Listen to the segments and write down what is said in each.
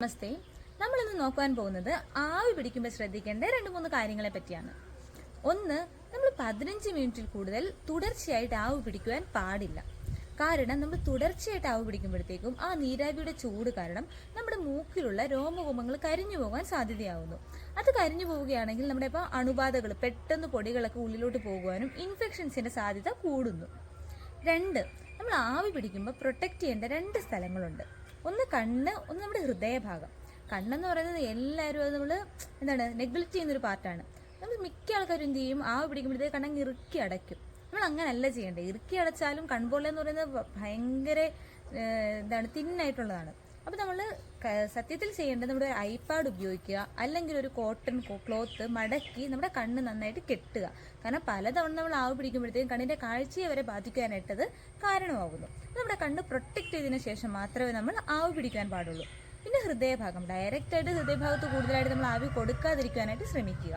നമസ്തേ. നമ്മളിന്ന് നോക്കാൻ പോകുന്നത് ആവി പിടിക്കുമ്പോൾ ശ്രദ്ധിക്കേണ്ട 2-3 കാര്യങ്ങളെ പറ്റിയാണ്. ഒന്ന്, നമ്മൾ 15 മിനിറ്റിൽ കൂടുതൽ തുടർച്ചയായിട്ട് ആവി പിടിക്കുവാൻ പാടില്ല. കാരണം നമ്മൾ തുടർച്ചയായിട്ട് ആവി പിടിക്കുമ്പോഴത്തേക്കും ആ നീരാവിയുടെ ചൂട് കാരണം നമ്മുടെ മൂക്കിലുള്ള രോമകൂപങ്ങൾ കരിഞ്ഞു പോകാൻ സാധ്യതയാവുന്നു. അത് കരിഞ്ഞു പോവുകയാണെങ്കിൽ നമ്മുടെ ഇപ്പോൾ അണുബാധകൾ, പെട്ടെന്ന് പൊടികളൊക്കെ ഉള്ളിലോട്ട് പോകുവാനും ഇൻഫെക്ഷൻസിന്റെ സാധ്യത കൂടുന്നു. 2, നമ്മൾ ആവി പിടിക്കുമ്പോൾ പ്രൊട്ടക്റ്റ് ചെയ്യേണ്ട 2 സ്ഥലങ്ങളുണ്ട്. ഒന്ന് കണ്ണ്, ഒന്ന് നമ്മുടെ ഹൃദയഭാഗം. കണ്ണെന്ന് പറയുന്നത് എല്ലാവരും അത് നമ്മൾ നെഗ്ലക്ട് ചെയ്യുന്നൊരു പാർട്ടാണ്. നമ്മൾ മിക്ക ആൾക്കാരും എന്ത് ചെയ്യും, ആവി പിടിക്കുമ്പോഴത്തേക്ക് കണ്ണങ്ങ് ഇറുക്കി അടയ്ക്കും. നമ്മൾ അങ്ങനല്ല ചെയ്യേണ്ടത്. ഇറുക്കി അടച്ചാലും കൺപോള പറയുന്നത് ഭയങ്കര തിന്നായിട്ടുള്ളതാണ്. അപ്പോൾ നമ്മൾ സത്യത്തിൽ ചെയ്യേണ്ടത് നമ്മുടെ ഐപാഡ് ഉപയോഗിക്കുക, അല്ലെങ്കിൽ ഒരു കോട്ടൺ ക്ലോത്ത് മടക്കി നമ്മുടെ കണ്ണ് നന്നായിട്ട് കെട്ടുക. കാരണം പലതവണ നമ്മൾ ആവി പിടിക്കുമ്പോഴത്തേക്കും കണ്ണിൻ്റെ കാഴ്ചയെ വരെ ബാധിക്കാനായിട്ടത് കാരണമാകുന്നു. നമ്മുടെ കണ്ണ് പ്രൊട്ടക്റ്റ് ചെയ്തതിന് ശേഷം മാത്രമേ നമ്മൾ ആവി പിടിക്കാൻ പാടുള്ളൂ. പിന്നെ ഹൃദയഭാഗം, ഡയറക്റ്റായിട്ട് ഹൃദയഭാഗത്ത് കൂടുതലായിട്ട് നമ്മൾ ആവി കൊടുക്കാതിരിക്കാനായിട്ട് ശ്രമിക്കുക.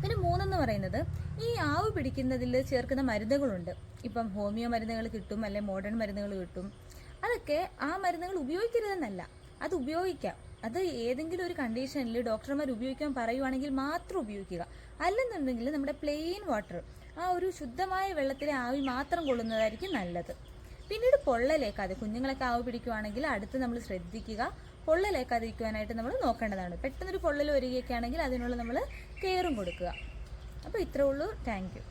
പിന്നെ 3 എന്ന് പറയുന്നത്, ഈ ആവി പിടിക്കുന്നതിൽ ചേർക്കുന്ന മരുന്നുകളുണ്ട്. ഇപ്പം ഹോമിയോ മരുന്നുകൾ കിട്ടും, അല്ലെങ്കിൽ മോഡേൺ മരുന്നുകൾ കിട്ടും. അതൊക്കെ ആ മരുന്നുകൾ ഉപയോഗിക്കരുതെന്നല്ല, അത് ഉപയോഗിക്കാം. അത് ഏതെങ്കിലും ഒരു കണ്ടീഷനിൽ ഡോക്ടർമാർ ഉപയോഗിക്കാൻ പറയുവാണെങ്കിൽ മാത്രം ഉപയോഗിക്കുക. അല്ലെന്നുണ്ടെങ്കിൽ നമ്മുടെ പ്ലെയിൻ വാട്ടർ, ആ ഒരു ശുദ്ധമായ വെള്ളത്തിലെ ആവി മാത്രം കൊള്ളുന്നതായിരിക്കും നല്ലത്. പിന്നീട് പൊള്ളലേക്കാതെ, കുഞ്ഞുങ്ങളൊക്കെ ആവി പിടിക്കുവാണെങ്കിൽ അടുത്ത് നമ്മൾ ശ്രദ്ധിക്കുക, പൊള്ളലേക്കാതിരിക്കുവാനായിട്ട് നമ്മൾ നോക്കേണ്ടതാണ്. പെട്ടെന്നൊരു പൊള്ളൽ വരികയൊക്കെ ആണെങ്കിൽ അതിനുള്ള നമ്മൾ കെയറും കൊടുക്കുക. അപ്പോൾ ഇത്രേ ഉള്ളൂ. Thank you.